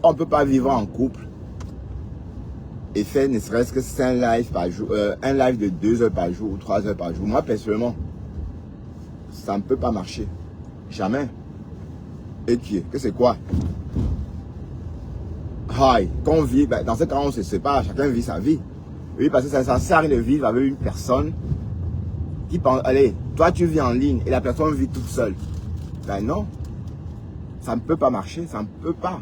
on ne peut pas vivre en couple et faire ne serait-ce que 5 lives par jour, un live de 2 heures par jour ou 3 heures par jour. Moi, personnellement, ça ne peut pas marcher. Jamais. Et qui est? Que c'est quoi? Hi, quand on vit, ben, dans ce cas, on se sépare, chacun vit sa vie. Oui, parce que ça sert à rien de vivre avec une personne qui pense, allez, toi tu vis en ligne et la personne vit toute seule. Ben non, ça ne peut pas marcher, ça ne peut pas.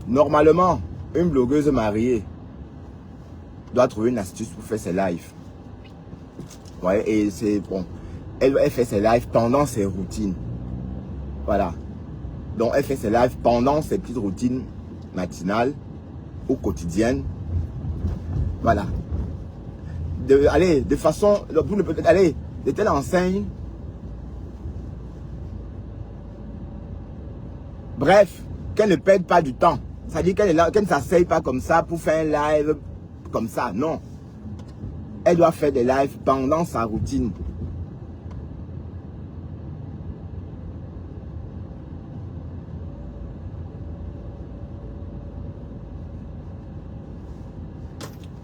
Normalement, une blogueuse mariée doit trouver une astuce pour faire ses lives. Ouais, et c'est bon. Elle fait ses lives pendant ses routines. Voilà. Donc elle fait ses lives pendant ses petites routines matinales ou quotidiennes. Voilà. Allez, de façon, allez, de telle enseigne. Bref, qu'elle ne perde pas du temps. C'est-à-dire qu'elle ne s'asseye pas comme ça pour faire un live comme ça. Non. Elle doit faire des lives pendant sa routine.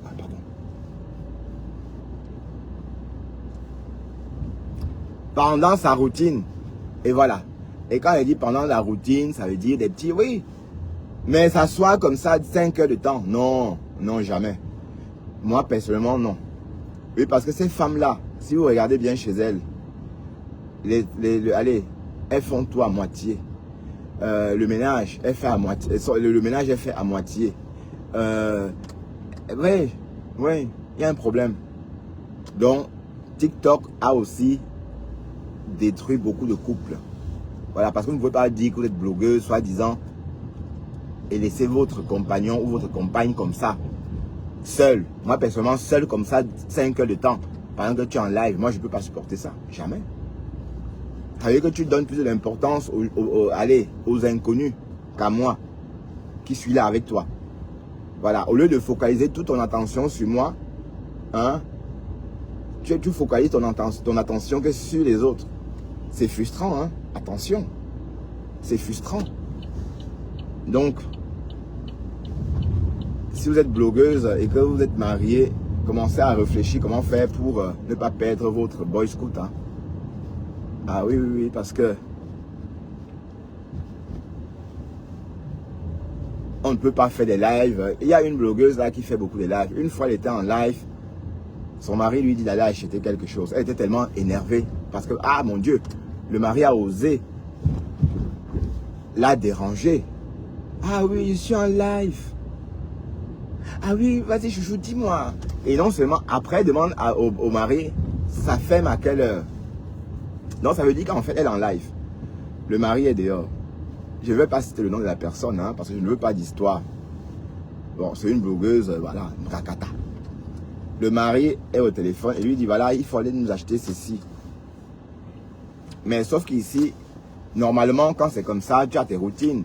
Ah, pardon. Pendant sa routine. Et voilà. Et quand elle dit pendant la routine, ça veut dire des petits, oui. Mais s'asseoir comme ça 5 heures de temps. Non, non, jamais. Moi, personnellement, non. Oui, parce que ces femmes-là, si vous regardez bien chez elles, allez, elles font tout à moitié. Le ménage est fait à moitié. Le ménage est fait à moitié. Oui, oui, il y a un problème. Donc, TikTok a aussi détruit beaucoup de couples. Voilà, parce que vous ne pouvez pas dire que vous êtes blogueuse, soi-disant, et laisser votre compagnon ou votre compagne comme ça, seul. Moi, personnellement, seul comme ça, 5 heures de temps, pendant que tu es en live, moi, je ne peux pas supporter ça. Jamais. Ça veut dire que tu donnes plus de l'importance aux inconnus qu'à moi, qui suis là avec toi. Voilà, au lieu de focaliser toute ton attention sur moi, hein, tu focalises ton attention que sur les autres. C'est frustrant, hein. Attention. C'est frustrant. Donc, si vous êtes blogueuse et que vous êtes mariée, commencez à réfléchir comment faire pour ne pas perdre votre boy scout. Hein. Ah oui, oui, oui, parce que on ne peut pas faire des lives. Il y a une blogueuse là qui fait beaucoup de lives. Une fois, elle était en live. Son mari lui dit d'aller acheter quelque chose. Elle était tellement énervée parce que, ah mon Dieu, le mari a osé la déranger. Ah oui, je suis en live. Ah oui, vas-y chouchou, dis-moi. Et non seulement, après, demande au mari, sa femme à quelle heure? Donc ça veut dire qu'en fait, elle est en live. Le mari est dehors. Je ne vais pas citer le nom de la personne, hein, parce que je ne veux pas d'histoire. Bon, c'est une blogueuse, voilà, Mrakata. Le mari est au téléphone et lui dit, voilà, il faut aller nous acheter ceci. Mais sauf qu'ici, normalement, quand c'est comme ça, tu as tes routines.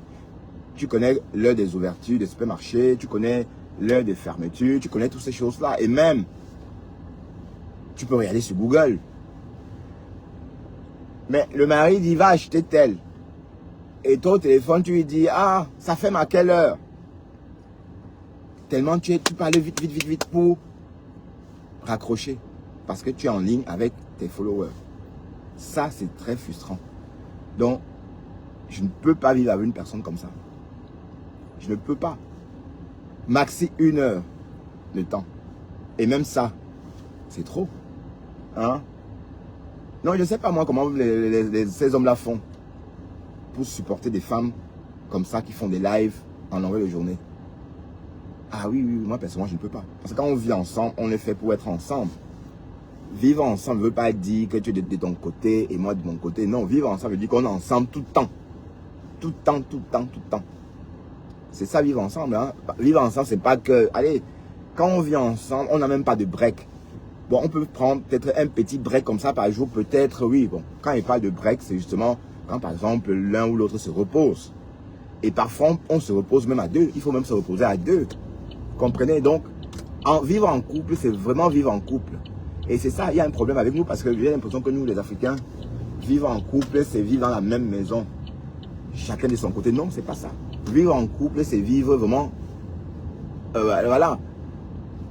Tu connais l'heure des ouvertures des supermarchés, tu connais l'heure des fermetures, tu connais toutes ces choses-là. Et même, tu peux regarder sur Google. Mais le mari dit, va acheter tel. Et toi au téléphone, tu lui dis, ah, ça fait à quelle heure? Tellement tu parles vite, vite, vite, vite pour raccrocher. Parce que tu es en ligne avec tes followers. Ça, c'est très frustrant. Donc, je ne peux pas vivre avec une personne comme ça. Je ne peux pas. Maxi 1 heure de temps. Et même ça, c'est trop. Hein? Non, je ne sais pas moi comment ces hommes-là font pour supporter des femmes comme ça qui font des lives en longueur de journée. Ah oui, oui, moi personnellement je ne peux pas. Parce que quand on vit ensemble, on est fait pour être ensemble. Vivre ensemble ne veut pas dire que tu es de ton côté et moi de mon côté. Non, vivre ensemble veut dire qu'on est ensemble tout le temps. Tout le temps, tout le temps, tout le temps. C'est ça vivre ensemble. Hein? Vivre ensemble, c'est pas que... Allez, quand on vit ensemble, on n'a même pas de break. Bon, on peut prendre peut-être un petit break comme ça par jour, peut-être, oui. Bon, quand il parle de break, c'est justement quand par exemple l'un ou l'autre se repose. Et parfois, on se repose même à deux. Il faut même se reposer à deux. Comprenez? Donc, vivre en couple, c'est vraiment vivre en couple. Et c'est ça, il y a un problème avec nous parce que j'ai l'impression que nous, les Africains, vivre en couple, c'est vivre dans la même maison. Chacun de son côté. Non, c'est pas ça. Vivre en couple, c'est vivre vraiment, voilà,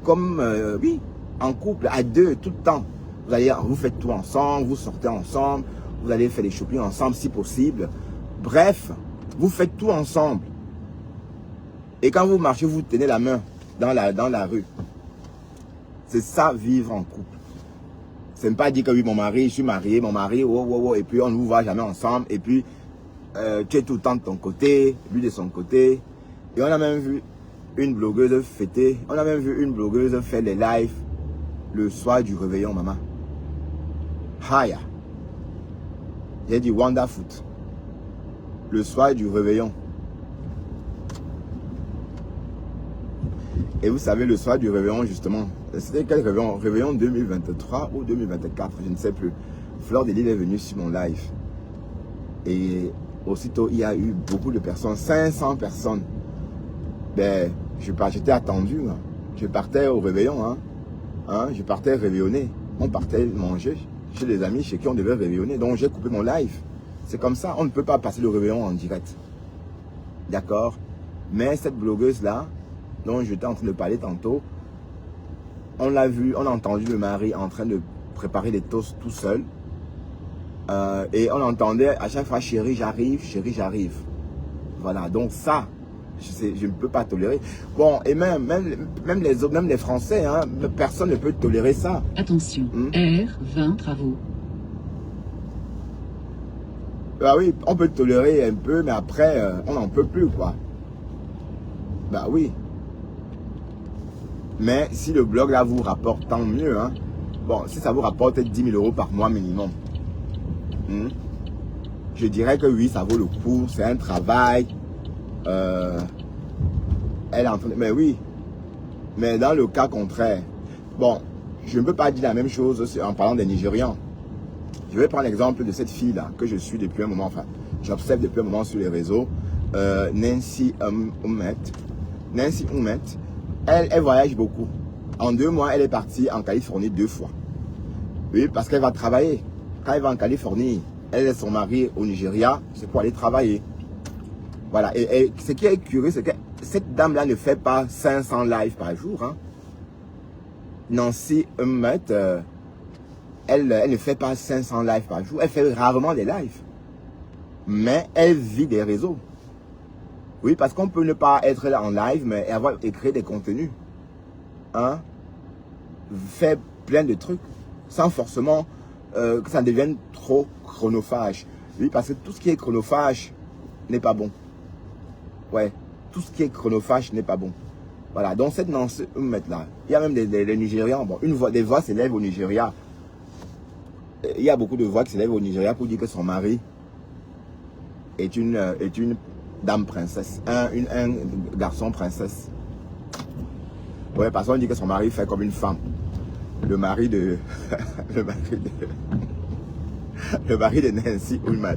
comme, oui, en couple, à deux, tout le temps. Vous faites tout ensemble, vous sortez ensemble, vous allez faire des shopping ensemble si possible. Bref, vous faites tout ensemble. Et quand vous marchez, vous tenez la main dans la rue. C'est ça, vivre en couple. C'est ne pas dire que oui, mon mari, je suis marié, mon mari, oh, oh, oh, et puis on ne vous voit jamais ensemble, et puis tu es tout le temps de ton côté, lui de son côté. Et on a même vu une blogueuse fêter, on a même vu une blogueuse faire des lives le soir du réveillon, maman. Haya. J'ai dit Wanda Foot. Le soir du réveillon. Et vous savez, le soir du réveillon, justement, c'était quel réveillon? Réveillon 2023 ou 2024, je ne sais plus. Fleur de Lille est venue sur mon live. Et aussitôt, il y a eu beaucoup de personnes, 500 personnes. Ben, j'étais attendu. Hein. Je partais au réveillon. Hein, je partais réveillonner. On partait manger chez des amis chez qui on devait réveillonner. Donc, j'ai coupé mon live. C'est comme ça. On ne peut pas passer le réveillon en direct. D'accord? Mais cette blogueuse-là, dont j'étais en train de parler tantôt, on l'a vu, on a entendu le mari en train de préparer des toasts tout seul. Et on entendait à chaque fois, chérie, j'arrive. Voilà, donc ça, je ne peux pas tolérer. Bon, et même les autres, même les Français, hein, personne ne peut tolérer ça. Attention, R20 travaux. Bah oui, on peut tolérer un peu, mais après, on n'en peut plus, quoi. Bah oui. Mais si le blog là vous rapporte, tant mieux. Hein. Bon, si ça vous rapporte 10 000 € par mois minimum, je dirais que oui, ça vaut le coup. C'est un travail. Elle est en train de... Mais oui. Mais dans le cas contraire, bon, je ne peux pas dire la même chose en parlant des Nigérians. Je vais prendre l'exemple de cette fille-là que je suis depuis un moment. Enfin, j'observe depuis un moment sur les réseaux. Nancy Oumet. Nancy Oumet. Elle voyage beaucoup. En 2 mois, elle est partie en Californie 2 fois. Oui, parce qu'elle va travailler. Quand elle va en Californie, elle laisse son mari au Nigeria, c'est pour aller travailler. Voilà. Et ce qui est curieux, c'est que cette dame-là ne fait pas 500 lives par jour. Hein. Nancy Humet, elle ne fait pas 500 lives par jour. Elle fait rarement des lives. Mais elle vit des réseaux. Oui, parce qu'on peut ne pas être là en live, mais avoir écrit des contenus. Hein? Faire plein de trucs. Sans forcément que ça devienne trop chronophage. Oui, parce que tout ce qui est chronophage n'est pas bon. Ouais, tout ce qui est chronophage n'est pas bon. Voilà, donc cette Nancy Humet là, il y a même des Nigérians. Bon, des voix s'élèvent au Nigeria. Il y a beaucoup de voix qui s'élèvent au Nigeria pour dire que son mari est une dame princesse, un garçon princesse. Ouais, parce qu'on dit que son mari fait comme une femme. Le mari de le mari de Nancy Humet.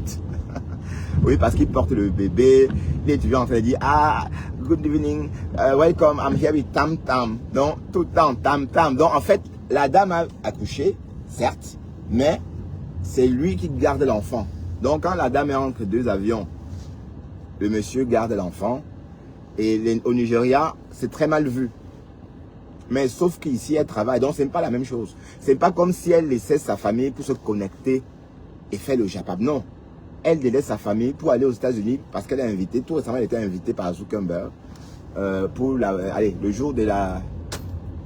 Oui, parce qu'il porte le bébé. Il est toujours en train de dire ah, good evening, welcome, I'm here with Tam Tam. Donc tout le temps Tam Tam. Donc en fait, la dame a accouché, certes, mais c'est lui qui garde l'enfant. Donc quand la dame est entre 2 avions, le monsieur garde l'enfant. Et au Nigeria, c'est très mal vu. Mais sauf qu'ici, elle travaille. Donc, ce n'est pas la même chose. Ce n'est pas comme si elle laissait sa famille pour se connecter et faire le Japab. Non. Elle délaisse sa famille pour aller aux États-Unis parce qu'elle est invitée. Tout récemment, elle était invitée par Zuckerberg pour le jour de la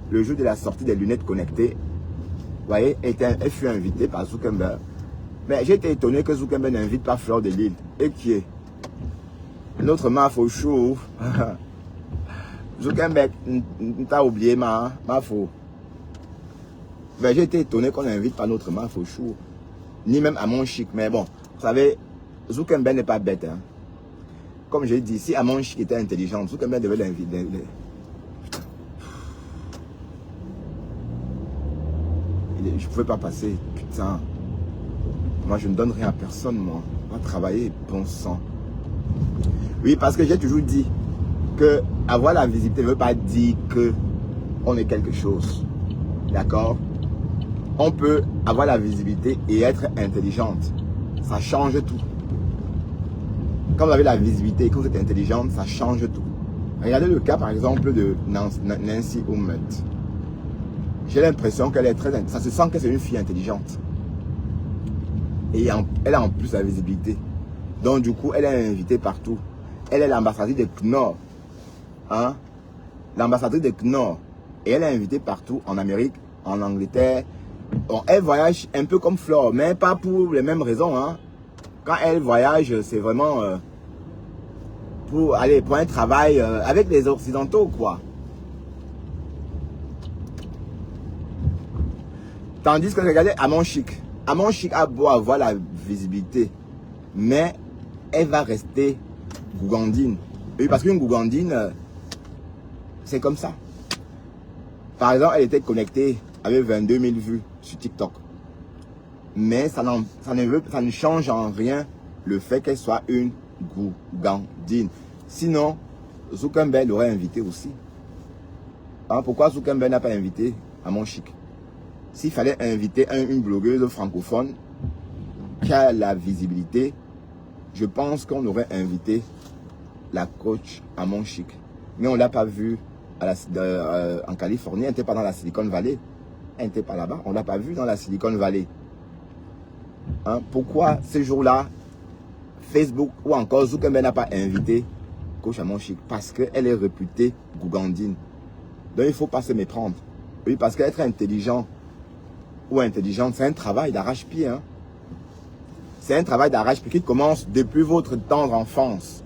le jour de la sortie des lunettes connectées, vous voyez, elle fut invitée par Zuckerberg. Mais j'ai été étonné que Zuckerberg n'invite pas Fleur de Lille. Et qui est notre maf au show. Zuckerberg, t'as oublié ma faux. Ben, j'ai été étonné qu'on n'invite pas notre maf au show. Ni même à mon chic. Mais bon, vous savez, Zuckerberg n'est pas bête. Hein. Comme j'ai dit, si Amon Chic était intelligent, Zuckerberg devait l'inviter. Je ne pouvais pas passer. Putain. Moi, je ne donne rien à personne, moi. On va travailler, bon sang. Oui, parce que j'ai toujours dit que avoir la visibilité ne veut pas dire que on est quelque chose. D'accord? On peut avoir la visibilité et être intelligente. Ça change tout. Quand vous avez la visibilité et que vous êtes intelligente, ça change tout. Regardez le cas, par exemple, de Nancy Ummet. J'ai l'impression qu'elle est très... Ça se sent que c'est une fille intelligente. Et elle a en plus la visibilité. Donc, du coup, elle est invitée partout. Elle est l'ambassadrice de Knorr. Hein? L'ambassadrice de Knorr. Et elle est invitée partout, en Amérique, en Angleterre. Bon, elle voyage un peu comme Flore, mais pas pour les mêmes raisons. Hein? Quand elle voyage, c'est vraiment pour un travail avec les Occidentaux, quoi. Tandis que, regardez, Amon Chic. Amon Chic a beau avoir la visibilité, mais elle va rester gougandine. Oui, parce qu'une gougandine, c'est comme ça. Par exemple, elle était connectée avec 22 000 vues sur TikTok. Mais ça ne change en rien le fait qu'elle soit une gougandine. Sinon, Zuckerberg l'aurait invité aussi. Hein, pourquoi Zuckerberg n'a pas invité Amon Chic? S'il fallait inviter une blogueuse francophone qui a la visibilité, je pense qu'on aurait invité la coach Amon Chic. Mais on ne l'a pas vue en Californie, elle n'était pas dans la Silicon Valley. Elle n'était pas là-bas, on ne l'a pas vue dans la Silicon Valley. Hein? Pourquoi ces jours-là, Facebook ou encore Zuckerberg n'a pas invité coach Amon Chic? Parce qu'elle est réputée gougandine. Donc il ne faut pas se méprendre. Oui, parce qu'être intelligent ou intelligente, c'est un travail d'arrache-pied. Hein? C'est un travail d'arrache-pied qui commence depuis votre tendre enfance.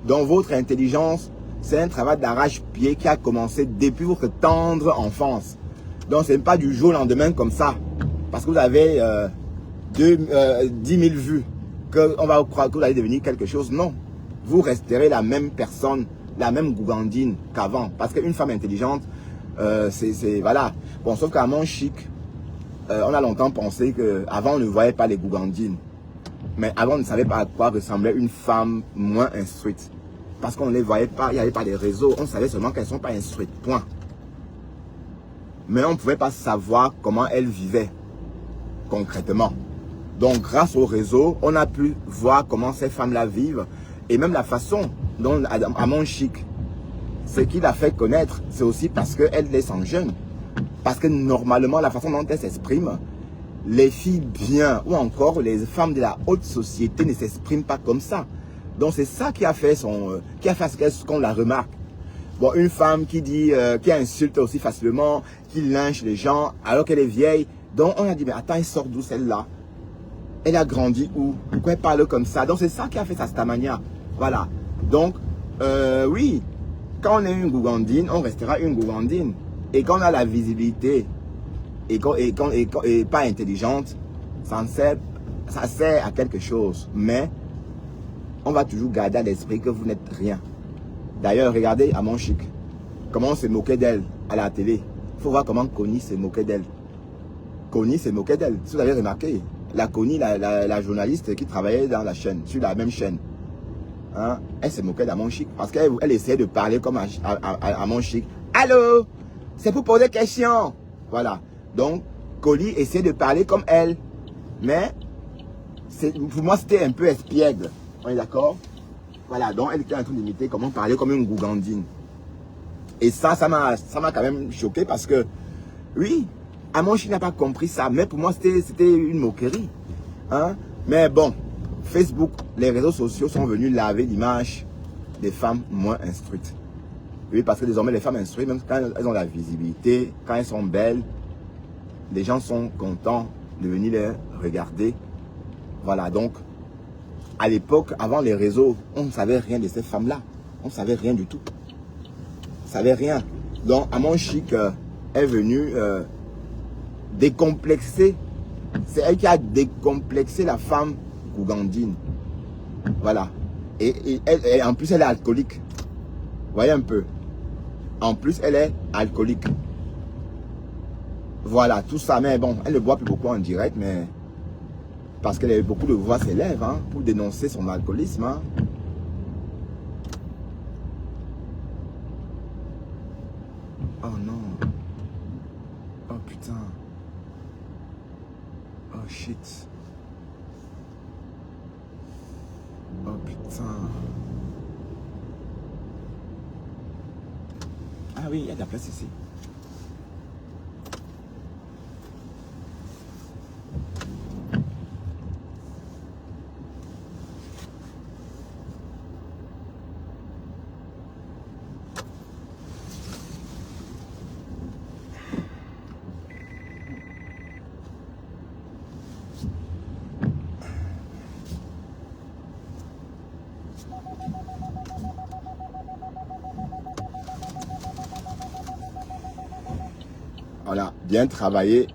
Donc votre intelligence, c'est un travail d'arrache-pied qui a commencé depuis votre tendre enfance. Donc ce n'est pas du jour au lendemain comme ça. Parce que vous avez 10 000 vues, qu'on va croire que vous allez devenir quelque chose. Non. Vous resterez la même personne, la même gougandine qu'avant. Parce qu'une femme intelligente, voilà. Bon, sauf qu'à Amon Chic, on a longtemps pensé qu'avant on ne voyait pas les gougandines. Mais avant on ne savait pas à quoi ressemblait une femme moins instruite. Parce qu'on ne les voyait pas, il n'y avait pas de réseaux. On savait seulement qu'elles ne sont pas instruites, point. Mais on ne pouvait pas savoir comment elles vivaient concrètement. Donc grâce au réseau, on a pu voir comment ces femmes-là vivent. Et même la façon dont Amon Chic, ce qui l'a fait connaître, c'est aussi parce qu'elle laisse en jeune. Parce que normalement, la façon dont elle s'exprime, les filles bien ou encore les femmes de la haute société ne s'expriment pas comme ça. Donc c'est ça qui a fait ce qu'on la remarque. Bon, une femme qui insulte aussi facilement, qui lynche les gens alors qu'elle est vieille. Donc on a dit, mais attends, elle sort d'où celle-là? Elle a grandi où? Pourquoi elle parle comme ça? Donc c'est ça qui a fait sa stamania. Voilà. Donc, oui, quand on est une gougandine, on restera une gougandine. Et quand on a la visibilité et pas intelligente, ça sert à quelque chose. Mais on va toujours garder à l'esprit que vous n'êtes rien. D'ailleurs, regardez Amon Chic. Comment on se moquait d'elle à la télé. Il faut voir comment Connie se moquait d'elle. Connie se moquait d'elle. Si vous avez remarqué, la Connie, la journaliste qui travaillait dans la chaîne, sur la même chaîne, hein, elle se moquait d'Amon Chic. Parce qu'elle essayait de parler comme Amon Chic. Allô? C'est pour poser des questions. Voilà. Donc, Connie essayait de parler comme elle. Mais, pour moi, c'était un peu espiègle. On est d'accord? Voilà. Donc, elle était en train d'imiter comment parler comme une gougandine. Et ça m'a quand même choqué parce que, oui, Amon Chic n'a pas compris ça. Mais pour moi, c'était une moquerie. Hein? Mais bon, Facebook, les réseaux sociaux sont venus laver l'image des femmes moins instruites. Oui, parce que désormais, les femmes instruites, même quand elles ont la visibilité, quand elles sont belles, les gens sont contents de venir les regarder. Voilà, donc, à l'époque, avant les réseaux, on ne savait rien de ces femmes-là. On ne savait rien du tout. On ne savait rien. Donc, Amon Chic est venu décomplexer. C'est elle qui a décomplexé la femme gougandine. Voilà. Et en plus, elle est alcoolique. Vous voyez un peu. En plus, elle est alcoolique. Voilà, tout ça. Mais bon, elle ne boit plus beaucoup en direct, mais parce qu'elle a beaucoup de voix s'élèvent hein, pour dénoncer son alcoolisme. Hein. Oh non. Oh putain. Oh shit. Oh putain. Ah oui, il y a de la place ici. Voilà, bien travaillé.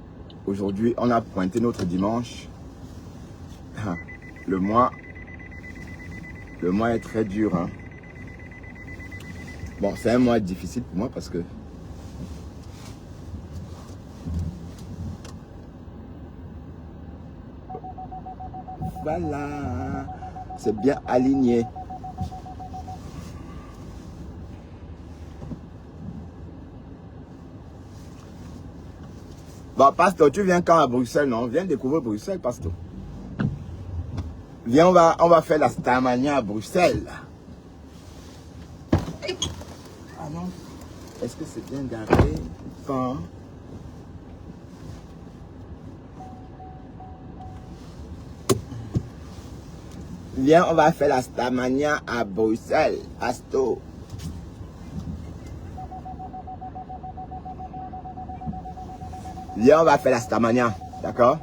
Aujourd'hui, on a pointé notre dimanche. Le mois est très dur. Hein. Bon, c'est un mois difficile pour moi parce que voilà, c'est bien aligné. Bon, pasteur, tu viens quand à Bruxelles, non? Viens découvrir Bruxelles, pasteur. Viens, on va faire la Starmania à Bruxelles. Ah non. Est-ce que c'est bien garé? Quand? Viens, on va faire la Starmania à Bruxelles, pasteur. Viens, on va faire la Starmania, d'accord?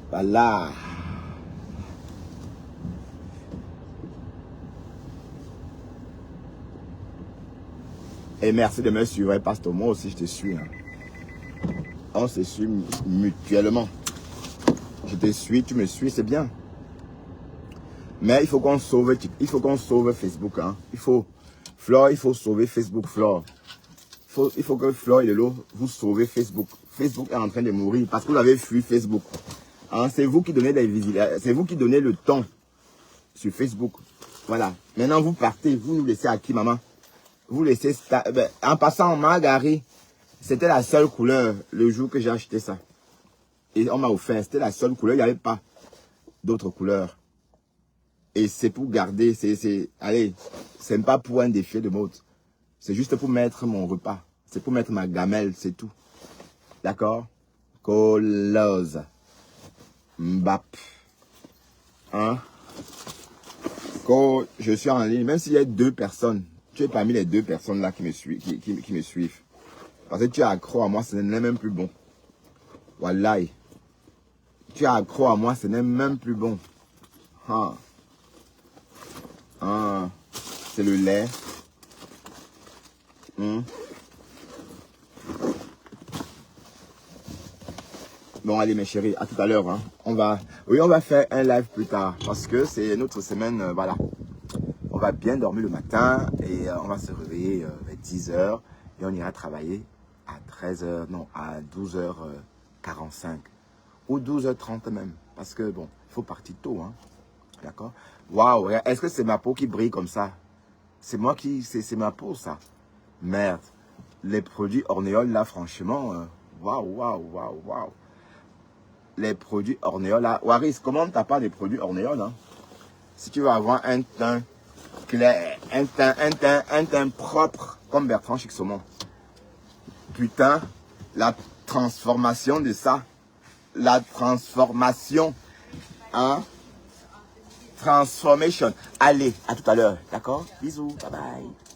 Voilà. Et merci de me suivre, pasteur. Moi aussi, je te suis. Hein. On se suit mutuellement. Je te suis, tu me suis, c'est bien. Mais il faut qu'on sauve, Facebook. Hein. Flore, il faut sauver Facebook, Flore. Il faut que Flore et Lelo, vous sauvez Facebook. Facebook est en train de mourir parce que vous avez fui Facebook. Hein, c'est vous qui donnez c'est vous qui donnez le ton sur Facebook. Voilà. Maintenant, vous partez, vous nous laissez à qui, maman? Vous laissez... en passant en Margari, c'était la seule couleur le jour que j'ai acheté ça. Et on m'a offert, c'était la seule couleur, il n'y avait pas d'autres couleurs. Et c'est pour garder, allez, c'est pas pour un défi de mode. C'est juste pour mettre mon repas. C'est pour mettre ma gamelle, c'est tout. D'accord? Colose. Mbap. Hein? Quand je suis en ligne, même s'il y a 2 personnes, tu es parmi les 2 personnes là qui me suivent. Qui me suivent. Parce que tu es accro à moi, ce n'est même plus bon. Wallahi. Tu es accro à moi, ce n'est même plus bon. Ah. Ah. C'est le lait. Bon, allez mes chéris, à tout à l'heure. Hein. On va faire un live plus tard parce que c'est notre semaine, voilà. On va bien dormir le matin et on va se réveiller vers 10h et on ira travailler à 13h, non, à 12h45 ou 12h30 même. Parce que bon, il faut partir tôt, hein. D'accord? Waouh, est-ce que c'est ma peau qui brille comme ça? C'est moi qui, c'est ma peau ça. Merde. Les produits Ornéol là, franchement, waouh. Les produits Ornéol là. Waris, comment t'as pas des produits Ornéol, hein? Si tu veux avoir un teint clair, un teint propre, comme Bertrand Chixomon. Putain, la transformation de ça. La transformation, hein? Transformation. Allez, à tout à l'heure. D'accord? Bisous. Bye bye.